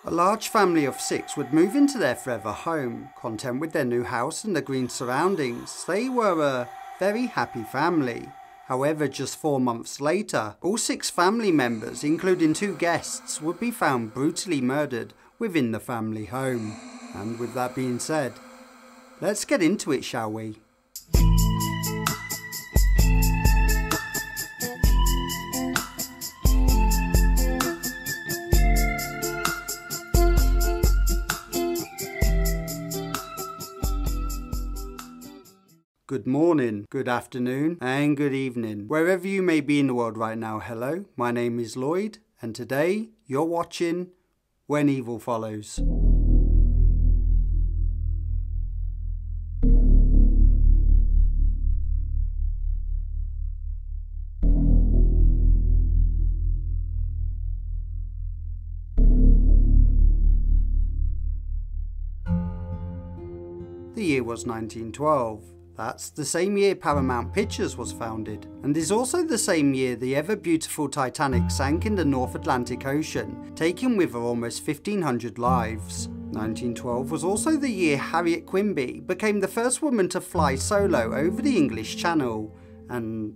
A large family of 6 would move into their forever home. Content with their new house and the green surroundings, they were a very happy family. However, just 4 months later, all 6 family members, including 2 guests, would be found brutally murdered within the family home. And with that being said, let's get into it, shall we? Good morning, good afternoon, and good evening. Wherever you may be in the world right now, hello, my name is Lloyd, and today you're watching When Evil Follows. The year was 1912. That's the same year Paramount Pictures was founded, and is also the same year the ever-beautiful Titanic sank in the North Atlantic Ocean, taking with her almost 1,500 lives. 1912 was also the year Harriet Quimby became the first woman to fly solo over the English Channel, and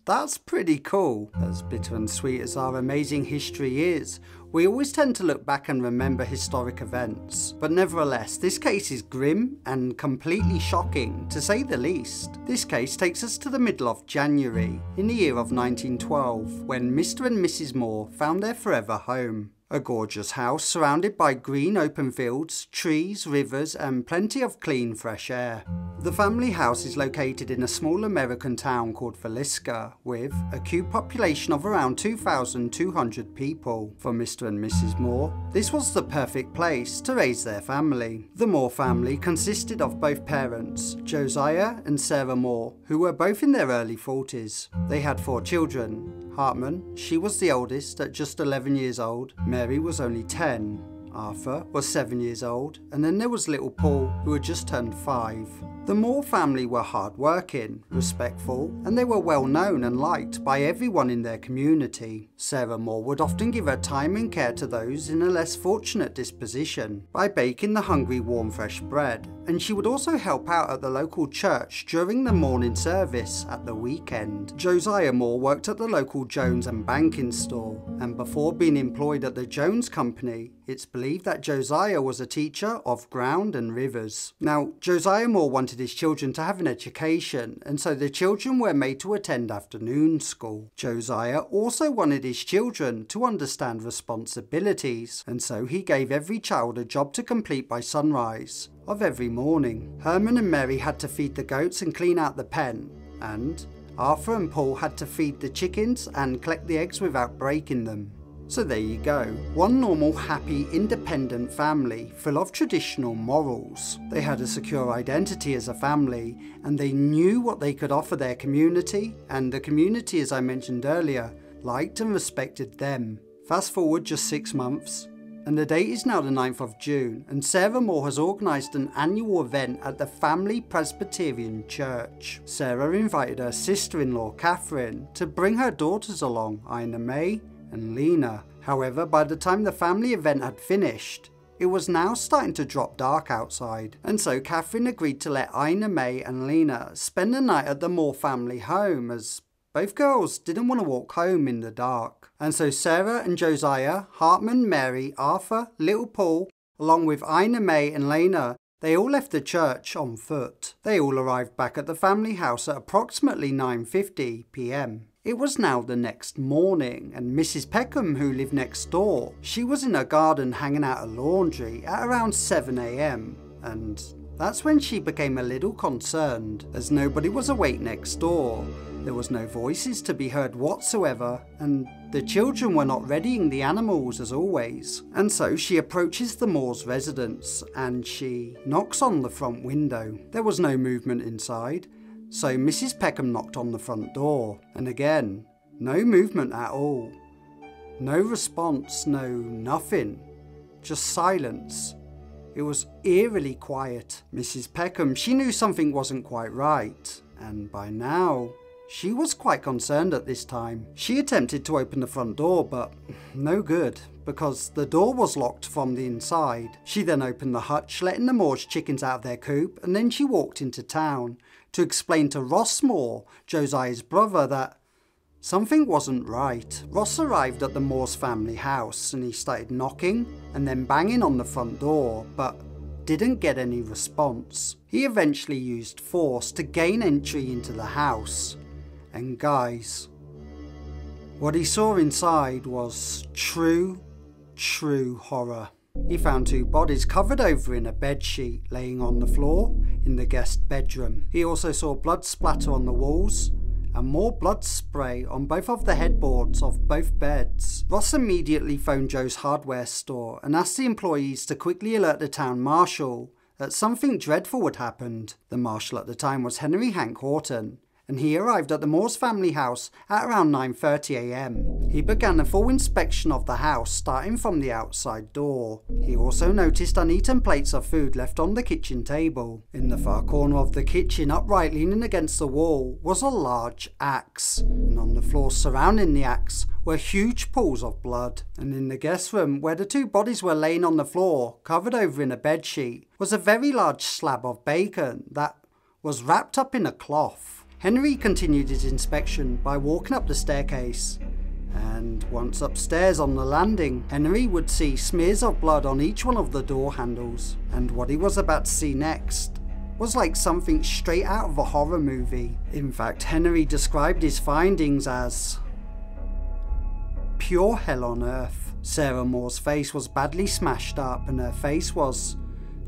that's pretty cool. As bitter and sweet as our amazing history is, we always tend to look back and remember historic events. But nevertheless, this case is grim and completely shocking, to say the least. This case takes us to the middle of January, in the year of 1912, when Mr. and Mrs. Moore found their forever home. A gorgeous house surrounded by green open fields, trees, rivers, and plenty of clean, fresh air. The family house is located in a small American town called Villisca, with a cute population of around 2,200 people. For Mr. and Mrs. Moore, this was the perfect place to raise their family. The Moore family consisted of both parents, Josiah and Sarah Moore, who were both in their early 40s. They had 4 children. Hartman, she was the oldest at just 11 years old. Mary was only 10. Arthur was 7 years old, and then there was little Paul, who had just turned 5. The Moore family were hard-working, respectful, and they were well known and liked by everyone in their community. Sarah Moore would often give her time and care to those in a less fortunate disposition by baking the hungry warm fresh bread, and she would also help out at the local church during the morning service at the weekend. Josiah Moore worked at the local Jones and banking store, and before being employed at the Jones Company, it's believed that Josiah was a teacher of ground and rivers. Now, Josiah Moore wanted his children to have an education, and so the children were made to attend afternoon school. Josiah also wanted his children to understand responsibilities, and so he gave every child a job to complete by sunrise of every morning. Herman and Mary had to feed the goats and clean out the pen, and Arthur and Paul had to feed the chickens and collect the eggs without breaking them. So there you go, one normal, happy, independent family full of traditional morals. They had a secure identity as a family, and they knew what they could offer their community, and the community, as I mentioned earlier, liked and respected them. Fast forward just 6 months, and the date is now the 9th of June, and Sarah Moore has organised an annual event at the Family Presbyterian Church. Sarah invited her sister-in-law, Catherine, to bring her daughters along, Ina May and Lena. However, by the time the family event had finished, it was now starting to drop dark outside, and so Catherine agreed to let Ina May and Lena spend the night at the Moore family home, as both girls didn't want to walk home in the dark. And so Sarah and Josiah, Hartman, Mary, Arthur, little Paul, along with Ina May and Lena, they all left the church on foot. They all arrived back at the family house at approximately 9:50 p.m. It was now the next morning, and Mrs. Peckham, who lived next door, she was in her garden hanging out her laundry at around 7 a.m. and that's when she became a little concerned, as nobody was awake next door. There was no voices to be heard whatsoever, and the children were not readying the animals as always. And so she approaches the Moore's residence, and she knocks on the front window. There was no movement inside, so Mrs. Peckham knocked on the front door, and again, no movement at all. No response, no nothing, just silence. It was eerily quiet. Mrs. Peckham, she knew something wasn't quite right, and by now, She was quite concerned at this time. She attempted to open the front door, but no good, because the door was locked from the inside. She then opened the hutch, letting the Moore's chickens out of their coop, and then she walked into town to explain to Ross Moore, Josiah's brother, that something wasn't right. Ross arrived at the Moore's family house and he started knocking and then banging on the front door, but didn't get any response. He eventually used force to gain entry into the house. And guys, what he saw inside was true horror. He found 2 bodies covered over in a bedsheet laying on the floor in the guest bedroom. He also saw blood splatter on the walls and more blood spray on both of the headboards of both beds. Ross immediately phoned Joe's hardware store and asked the employees to quickly alert the town marshal that something dreadful had happened. The marshal at the time was Henry Hank Horton, and he arrived at the Moore's family house at around 9:30 AM. He began a full inspection of the house, starting from the outside door. He also noticed uneaten plates of food left on the kitchen table. In the far corner of the kitchen, upright leaning against the wall, was a large axe, and on the floor surrounding the axe were huge pools of blood. And in the guest room, where the 2 bodies were laying on the floor, covered over in a bedsheet, was a very large slab of bacon that was wrapped up in a cloth. Henry continued his inspection by walking up the staircase, and once upstairs on the landing, Henry would see smears of blood on each one of the door handles, and what he was about to see next was like something straight out of a horror movie. In fact, Henry described his findings as pure hell on earth. Sarah Moore's face was badly smashed up and her face was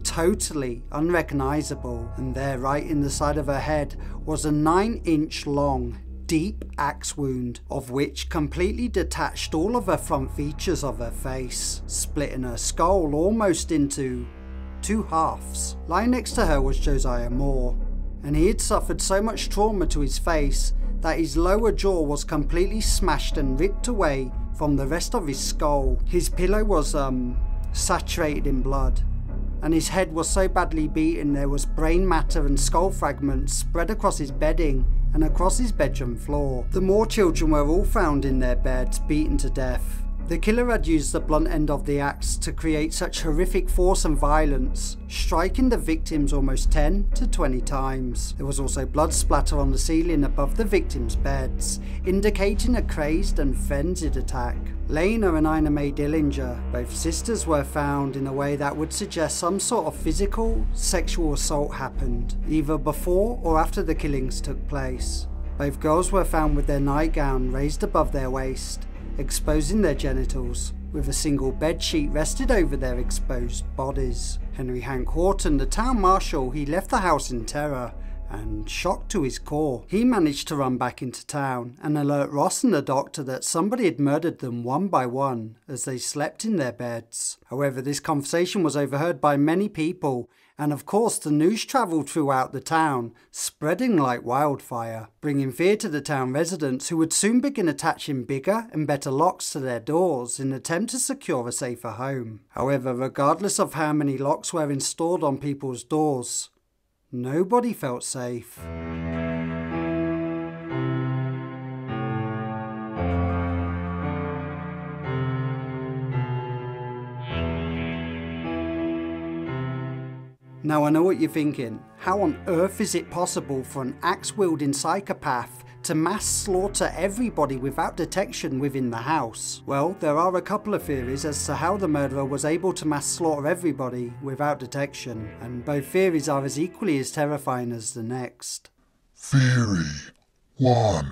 totally unrecognisable, and there right in the side of her head was a 9-inch long deep axe wound, of which completely detached all of her front features of her face, splitting her skull almost into 2 halves. Lying next to her was Josiah Moore, and he had suffered so much trauma to his face that his lower jaw was completely smashed and ripped away from the rest of his skull. His pillow was saturated in blood, and his head was so badly beaten there was brain matter and skull fragments spread across his bedding and across his bedroom floor. The Moore children were all found in their beds, beaten to death. The killer had used the blunt end of the axe to create such horrific force and violence, striking the victims almost 10 to 20 times. There was also blood splatter on the ceiling above the victims' beds, indicating a crazed and frenzied attack. Lena and Ina Mae Dillinger, both sisters, were found in a way that would suggest some sort of physical, sexual assault happened, either before or after the killings took place. Both girls were found with their nightgown raised above their waist, exposing their genitals, with a single bedsheet rested over their exposed bodies. Henry Hank Horton, the town marshal, he left the house in terror and shocked to his core. He managed to run back into town and alert Ross and the doctor that somebody had murdered them one by one as they slept in their beds. However, this conversation was overheard by many people, and of course the news travelled throughout the town, spreading like wildfire, bringing fear to the town residents, who would soon begin attaching bigger and better locks to their doors in an attempt to secure a safer home. However, regardless of how many locks were installed on people's doors, nobody felt safe. Now I know what you're thinking. How on earth is it possible for an axe-wielding psychopath to mass slaughter everybody without detection within the house? Well, there are a couple of theories as to how the murderer was able to mass slaughter everybody without detection, and both theories are as equally as terrifying as the next. Theory 1.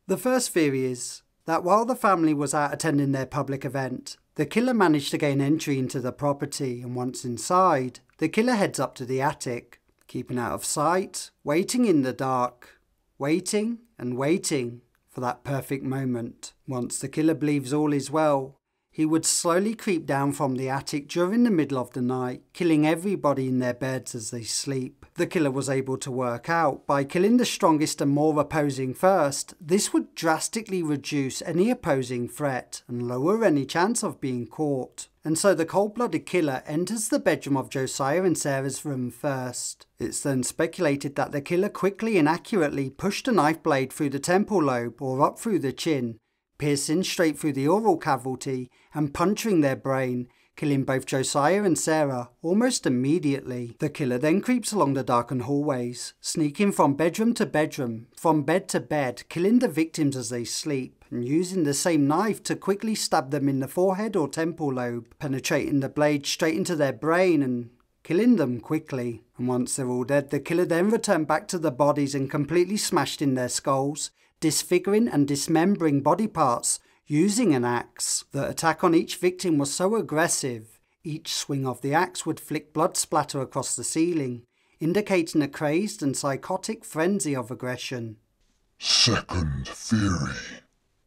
The first theory is that while the family was out attending their public event, the killer managed to gain entry into the property, and once inside, the killer heads up to the attic, keeping out of sight, waiting in the dark, waiting and waiting for that perfect moment. Once the killer believes all is well, he would slowly creep down from the attic during the middle of the night, killing everybody in their beds as they sleep. The killer was able to work out by killing the strongest and more opposing first. This would drastically reduce any opposing threat and lower any chance of being caught. and so the cold-blooded killer enters the bedroom of Josiah and Sarah's room first. It's then speculated that the killer quickly and accurately pushed a knife blade through the temple lobe or up through the chin, piercing straight through the oral cavity and puncturing their brain, killing both Josiah and Sarah almost immediately. The killer then creeps along the darkened hallways, sneaking from bedroom to bedroom, from bed to bed, killing the victims as they sleep, and using the same knife to quickly stab them in the forehead or temple lobe, penetrating the blade straight into their brain and killing them quickly. And once they're all dead, the killer then returned back to the bodies and completely smashed in their skulls, disfiguring and dismembering body parts using an axe. The attack on each victim was so aggressive, each swing of the axe would flick blood splatter across the ceiling, indicating a crazed and psychotic frenzy of aggression. Second theory.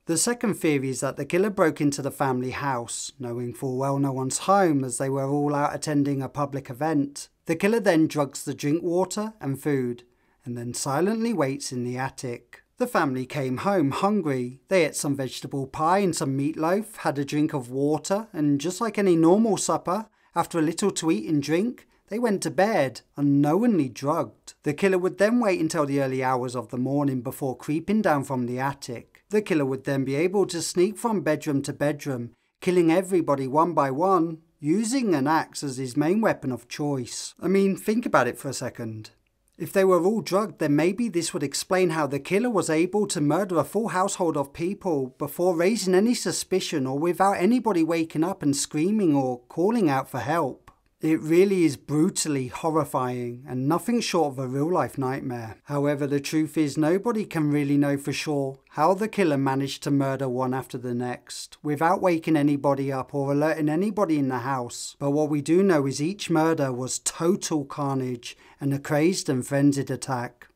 The second theory is that the killer broke into the family house, knowing full well no one's home as they were all out attending a public event. The killer then drugs the drink water and food, and then silently waits in the attic. The family came home hungry. They ate some vegetable pie and some meatloaf, had a drink of water, and just like any normal supper, after a little to eat and drink, they went to bed, unknowingly drugged. The killer would then wait until the early hours of the morning before creeping down from the attic. The killer would then be able to sneak from bedroom to bedroom, killing everybody one by one, using an axe as his main weapon of choice. I mean, think about it for a second. If they were all drugged, then maybe this would explain how the killer was able to murder a full household of people before raising any suspicion or without anybody waking up and screaming or calling out for help. It really is brutally horrifying and nothing short of a real-life nightmare. However, the truth is nobody can really know for sure how the killer managed to murder one after the next without waking anybody up or alerting anybody in the house. But what we do know is each murder was total carnage and a crazed and frenzied attack.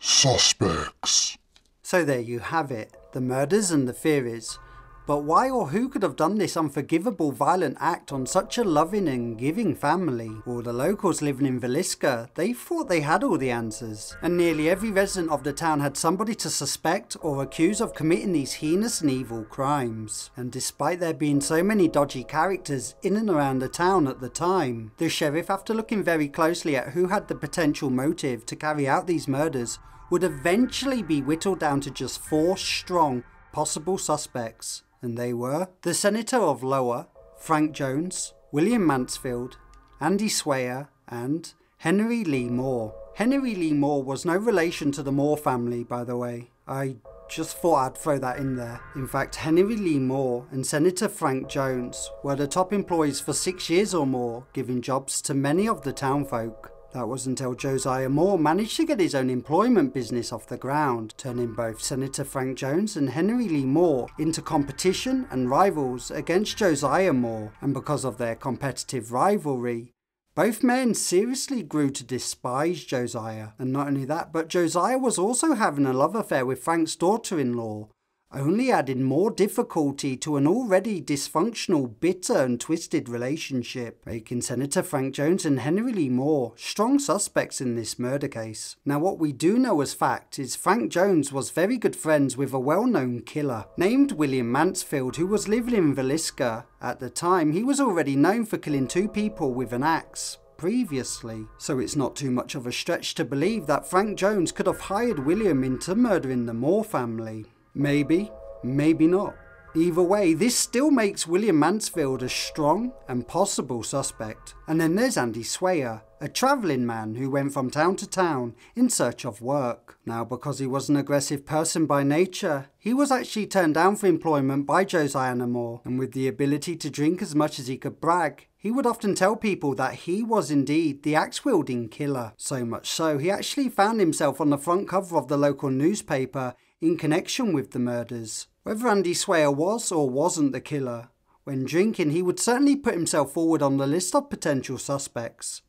Suspects. So there you have it, the murders and the theories. But why or who could have done this unforgivable violent act on such a loving and giving family? Well, the locals living in Villisca, they thought they had all the answers, and nearly every resident of the town had somebody to suspect or accuse of committing these heinous and evil crimes. And despite there being so many dodgy characters in and around the town at the time, the sheriff, after looking very closely at who had the potential motive to carry out these murders, would eventually be whittled down to just 4 strong possible suspects. And they were the Senator of Lower, Frank Jones, William Mansfield, Andy Swayer, and Henry Lee Moore. Henry Lee Moore was no relation to the Moore family, by the way. I just thought I'd throw that in there. In fact, Henry Lee Moore and Senator Frank Jones were the top employees for 6 years or more, giving jobs to many of the townfolk. That was until Josiah Moore managed to get his own employment business off the ground, turning both Senator Frank Jones and Henry Lee Moore into competition and rivals against Josiah Moore. And because of their competitive rivalry, both men seriously grew to despise Josiah. And not only that, but Josiah was also having a love affair with Frank's daughter-in-law, only adding more difficulty to an already dysfunctional, bitter and twisted relationship, making Senator Frank Jones and Henry Lee Moore strong suspects in this murder case. Now what we do know as fact is Frank Jones was very good friends with a well-known killer named William Mansfield, who was living in Villisca. At the time, he was already known for killing 2 people with an axe previously, so it's not too much of a stretch to believe that Frank Jones could have hired William into murdering the Moore family. Maybe, maybe not. Either way, this still makes William Mansfield a strong and possible suspect. And then there's Andy Swayer, a travelling man who went from town to town in search of work. Now, because he was an aggressive person by nature, he was actually turned down for employment by Josiah Moore, and with the ability to drink as much as he could brag, he would often tell people that he was indeed the axe-wielding killer. So much so, he actually found himself on the front cover of the local newspaper in connection with the murders. Whether Andy Swayer was or wasn't the killer, when drinking he would certainly put himself forward on the list of potential suspects.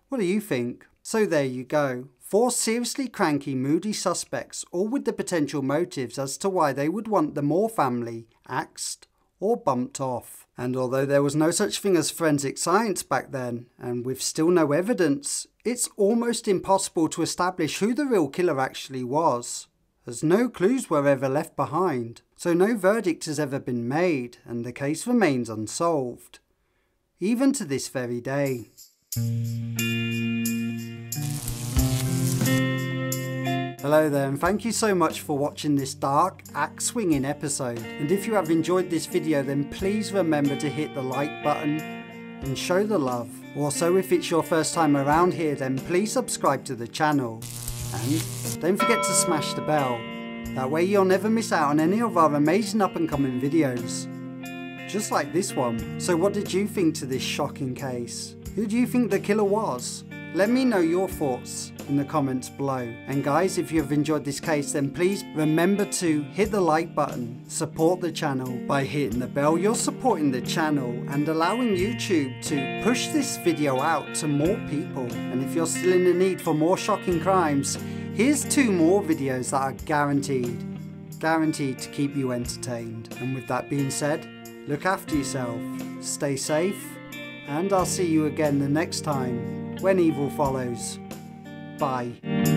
What do you think? So there you go. 4 seriously cranky, moody suspects, all with the potential motives as to why they would want the Moore family axed or bumped off. And although there was no such thing as forensic science back then, and with still no evidence, it's almost impossible to establish who the real killer actually was, as no clues were ever left behind, so no verdict has ever been made, and the case remains unsolved. even to this very day. Hello there, and thank you so much for watching this dark, axe-swinging episode. And if you have enjoyed this video, then please remember to hit the like button and show the love. Also, if it's your first time around here, then please subscribe to the channel. And don't forget to smash the bell. That way you'll never miss out on any of our amazing up-and-coming videos. Just like this one. So what did you think to this shocking case? Who do you think the killer was? Let me know your thoughts in the comments below. And guys, if you have enjoyed this case, then please remember to hit the like button, support the channel by hitting the bell. You're supporting the channel and allowing YouTube to push this video out to more people. And if you're still in the need for more shocking crimes, here's 2 more videos that are guaranteed to keep you entertained. And with that being said, look after yourself, stay safe, and I'll see you again the next time when evil follows. Bye.